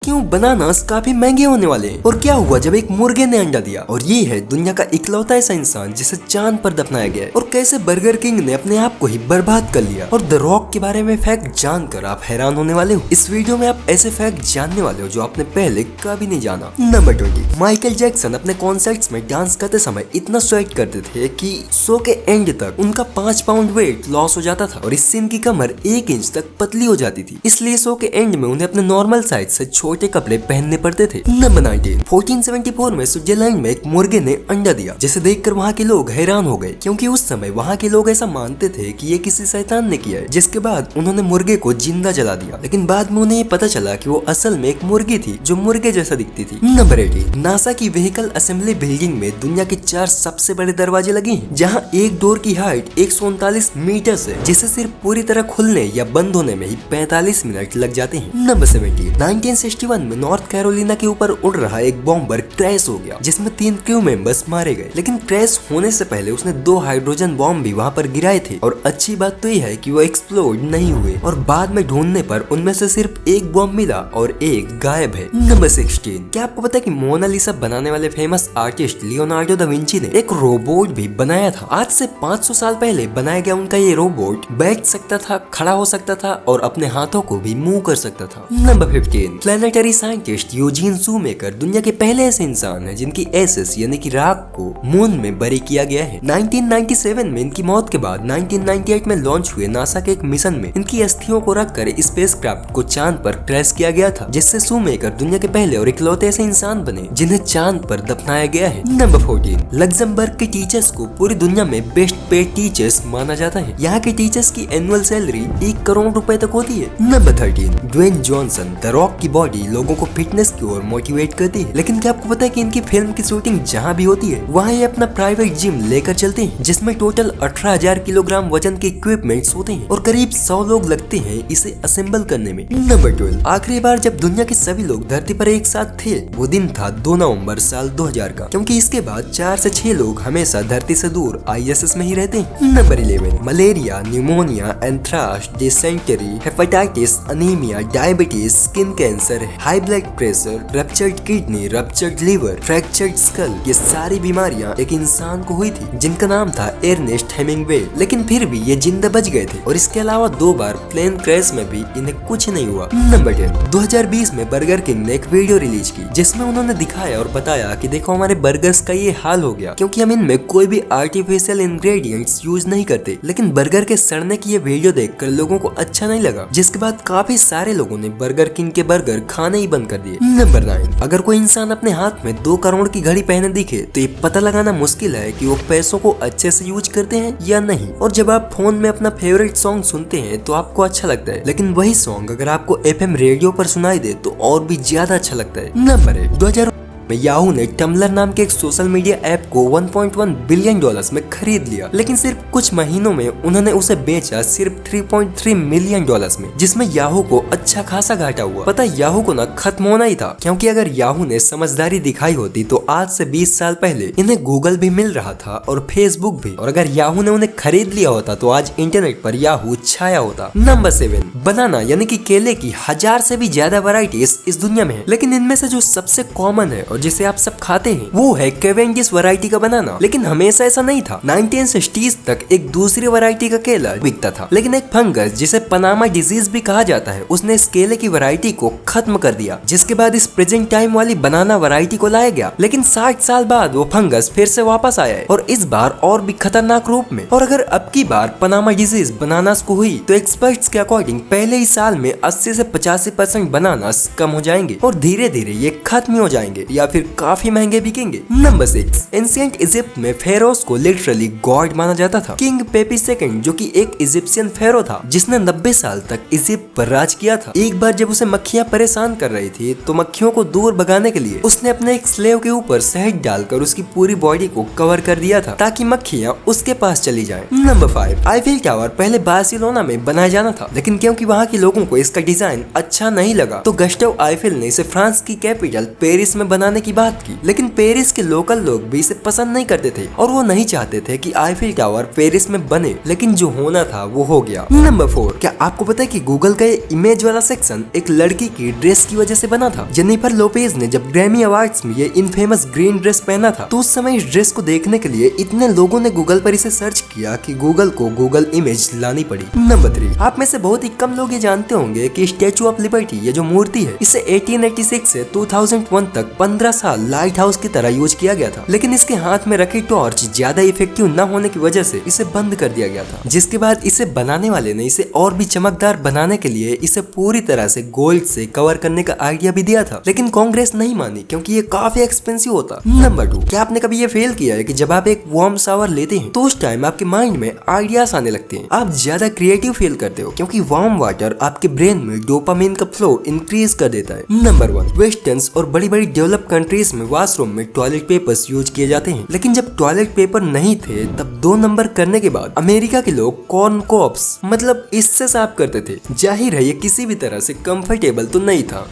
क्यों बनानास काफी महंगे होने वाले हैं, और क्या हुआ जब एक मुर्गे ने अंडा दिया, और ये है दुनिया का इकलौता ऐसा इंसान जिसे चांद पर दफनाया गया है, और कैसे बर्गर किंग ने अपने आप को ही बर्बाद कर लिया। और द रॉक के बारे में फैक्ट जानकर आप हैरान होने वाले हो। इस वीडियो में आप ऐसे फैक्ट जानने वाले हो जो आपने पहले कभी नहीं जाना। नंबर 20, माइकल जैक्सन अपने कॉन्सर्ट्स में डांस करते समय इतना स्वेट करते थे कि शो के एंड तक उनका 5 पाउंड वेट लॉस हो जाता था, और इससे इनकी कमर 1 इंच तक पतली हो जाती थी। इसलिए शो के एंड में उन्हें अपने नॉर्मल साइज से छोटे कपड़े पहनने पड़ते थे। नंबर 19, 1474 में स्विट्जरलैंड में एक मुर्गे ने अंडा दिया, जिसे देखकर वहाँ के लोग हैरान हो गए, क्योंकि उस समय वहाँ के लोग ऐसा मानते थे कि ये किसी शैतान ने किया है। जिसके बाद उन्होंने मुर्गे को जिंदा जला दिया, लेकिन बाद में उन्हें ये पता चला कि वो असल में एक मुर्गी थी जो मुर्गे जैसा दिखती थी। नंबर 18, नासा की व्हीकल असेंबली बिल्डिंग में दुनिया के 4 सबसे बड़े दरवाजे लगे हैं, जहाँ एक डोर की हाइट 139 मीटर है, जिसे सिर्फ पूरी तरह खुलने या बंद होने में ही 45 मिनट लग जाते हैं। नंबर 17, 1961 में नॉर्थ कैरोलिना के ऊपर उड़ रहा एक बॉम्बर क्रैश हो गया, जिसमें 3 क्रू मेंबर्स मारे गए। लेकिन क्रैश होने से पहले उसने 2 हाइड्रोजन बॉम्ब भी वहाँ पर गिराए थे, और अच्छी बात तो यह है कि वो एक्सप्लोड नहीं हुए, और बाद में ढूंढने पर उनमें से सिर्फ एक बॉम्ब मिला और एक गायब है। नंबर 16, क्या आपको पता है कि मोनालिसा बनाने वाले famous artist Leonardo da Vinci ने एक रोबोट भी बनाया था। आज से 500 साल पहले बनाया गया उनका ये रोबोट बैठ सकता था, खड़ा हो सकता था, और अपने हाथों को भी मूव कर सकता था। Number 15, planetary scientist Eugene shoemaker दुनिया के पहले ऐसे इंसान हैं जिनकी एसेस यानी कि राख को मून में बरी किया गया है। 1997 में इनकी मौत के बाद 1998 में लॉन्च हुए नासा के एक मिशन में इनकी अस्थियों को रखकर स्पेसक्राफ्ट को चांद पर क्रैश किया गया था, जिससे शूमेकर दुनिया के पहले और इकलौते ऐसे इंसान बने जिन्हें चांद पर दफनाया गया है। नंबर 14, लग्जमबर्ग के टीचर्स को पूरी दुनिया में बेस्ट पेड टीचर्स माना जाता है। यहाँ के टीचर्स की एनुअल सैलरी 1 करोड़ रुपए तक होती है। Number 13, Dwayne Johnson the Rock की बॉडी लोगों को फिटनेस की ओर मोटिवेट करती है, लेकिन क्या आपको पता है कि इनकी फिल्म की शूटिंग जहाँ भी होती है वहाँ ये अपना प्राइवेट जिम लेकर चलते हैं, जिसमें टोटल 18,000 किलोग्राम वजन के इक्विपमेंट्स होते हैं, और करीब 100 लोग लगते हैं इसे असेंबल करने में। नंबर 12, आखिरी बार जब दुनिया के सभी लोग धरती पर एक साथ थे वो दिन था 2 नवंबर साल 2000 का, क्योंकि इसके बाद 4 से 6 लोग हमेशा धरती से दूर ISS में ही रहते हैं। Number 11, malaria, pneumonia, anthrax, dysentery, hepatitis, anaemia, diabetes, skin cancer, high blood pressure, ruptured kidney, ruptured liver, fractured skull, ये सारी बीमारियां एक इंसान को हुई थी जिनका नाम था एर्नेस्ट हेमिंग्वे, लेकिन फिर भी ये जिंदा बच गए थे, और इसके अलावा 2 बार प्लेन क्रैश में भी इन्हें कुछ नहीं हुआ। नंबर 10, 2020 में बर्गर किंग ने एक वीडियो रिलीज की जिसमें उन्होंने दिखाया और बताया कि देखो हमारे बर्गर्स का ये हाल हो गया, क्योंकि हम इनमें कोई भी आर्टिफिशियल इंग्रेडिएंट्स यूज नहीं करते। लेकिन बर्गर के सड़ने की ये वीडियो देखकर लोगों को अच्छा नहीं लगा, जिसके बाद काफी सारे लोगों ने बर्गर किंग के बर्गर खाने ही बंद कर दिए। नंबर 9, अगर कोई इंसान अपने हाथ में 2 करोड़ की घड़ी पहने दिखे तो ये पता लगाना मुश्किल है कि वो पैसों को अच्छे से यूज करते हैं या नहीं। और जब आप फोन में अपना फेवरेट सॉन्ग सुनते हैं तो आपको अच्छा लगता है, लेकिन वही सॉन्ग अगर आपको FM रेडियो पर सुनाई दे तो और भी ज्यादा अच्छा लगता है। नंबर 1, 2000 में याहू ने टम्बलर नाम के एक सोशल मीडिया ऐप को $1.1 बिलियन में खरीद लिया, लेकिन सिर्फ कुछ महीनों में उन्होंने उसे बेचा सिर्फ $3.3 मिलियन में, जिसमें याहू को अच्छा खासा घाटा हुआ। पता याहू को ना खत्म होना ही था, क्योंकि अगर याहू ने समझदारी दिखाई होती तो आज से 20 साल पहले इन्हें गूगल भी मिल रहा था और फेसबुक भी, और अगर याहू ने उन्हें खरीद लिया होता तो आज इंटरनेट पर याहू छाया होता। नंबर 7, बनाना यानी कि केले की 1000 से भी ज्यादा वैरायटीज इस दुनिया में है, लेकिन इनमें से जो सबसे कॉमन है और जिसे आप सब खाते हैं वो है कैवेंडिश वैरायटी का बनाना। लेकिन हमेशा ऐसा नहीं था। 1960s तक एक दूसरी वैरायटी का केला बिकता था, लेकिन एक फंगस जिसे पनामा डिजीज भी कहा जाता है उसने इस केले की वैरायटी को खत्म कर दिया, जिसके बाद इस प्रेजेंट टाइम वाली बनाना वैरायटी को लाया गया। लेकिन 60 साल बाद वो फंगस फिर से वापस आया है, और इस बार और भी खतरनाक रूप में। और अगर अब की बार पनामा डिजीज बनानास को हुई तो एक्सपर्ट्स के अकॉर्डिंग पहले ही साल में 80 से 85% बनानास कम हो जाएंगे, और धीरे धीरे ये खत्म हो जाएंगे या फिर काफी महंगे बिकेंगे। नंबर 6, एंशिएंट इजिप्ट में फेरोस को लिटरली गॉड माना जाता था। किंग पेपी सेकंड जो कि एक इजिप्शियन फेरो था जिसने 90 साल तक इजिप्ट पर राज किया था। एक बार जब उसे मक्खियां परेशान कर रही थी तो मक्खियों को दूर भगाने के लिए उसने अपने एक स्लेव के ऊपर शहद डालकर उसकी पूरी बॉडी को कवर कर दिया था ताकि मक्खियां उसके पास चली जाएं। नंबर 5, आईफिल टावर पहले बार्सिलोना में बनाया जाना था, लेकिन क्योंकि वहाँ के लोगों को इसका डिजाइन अच्छा नहीं लगा तो गस्टव आईफिल ने इसे फ्रांस की कैपिटल पेरिस में बनाने बनाने की बात की, लेकिन पेरिस के लोकल लोग भी इसे पसंद नहीं करते थे और वो नहीं चाहते थे कि आईफिल टावर पेरिस में बने, लेकिन जो होना था वो हो गया। नंबर 4, क्या आपको पता है कि गूगल का ये इमेज वाला सेक्शन एक लड़की की ड्रेस की वजह से बना था। जेनिफर लोपेज ने जब ग्रैमी अवार्ड्स में ये इनफेमस ग्रीन ड्रेस पहना था तो उस समय इस ड्रेस को देखने के लिए इतने लोगों ने गूगल पर इसे सर्च किया कि गूगल को गूगल इमेज लानी पड़ी। नंबर 3, आप में से बहुत ही कम लोग ये जानते होंगे कि स्टैचू ऑफ लिबर्टी ये जो मूर्ति है इसे 1886 से 2001 तक 15 साल लाइट हाउस की तरह यूज किया गया था, लेकिन इसके हाथ में रखी टॉर्च ज्यादा इफेक्टिव न होने की वजह से इसे बंद कर दिया गया था। जिसके बाद इसे बनाने वाले ने इसे और भी चमकदार बनाने के लिए इसे पूरी तरह से गोल्ड से कवर करने का आइडिया भी दिया था, लेकिन कांग्रेस नहीं मानी क्योंकि ये काफी एक्सपेंसिव होता। नंबर 2, क्या आपने कभी ये फेल किया है कि जब आप एक वार्म शावर लेते हैं तो उस टाइम आपके माइंड में आइडियाज आने लगते हैं, आप ज्यादा क्रिएटिव फील करते हो क्योंकि वार्म वाटर आपके ब्रेन में डोपामिन का फ्लो इंक्रीज कर देता है। नंबर 1, वेस्टर्न्स और बड़ी बड़ी डेवलप कंट्रीज में वॉशरूम में टॉयलेट पेपर्स यूज किए जाते हैं, लेकिन जब टॉयलेट पेपर नहीं थे तब 2 नंबर करने के बाद अमेरिका के लोग कॉर्न कॉप्स मतलब इससे साफ करते थे। जाहिर है ये किसी भी तरह से कंफर्टेबल तो नहीं था।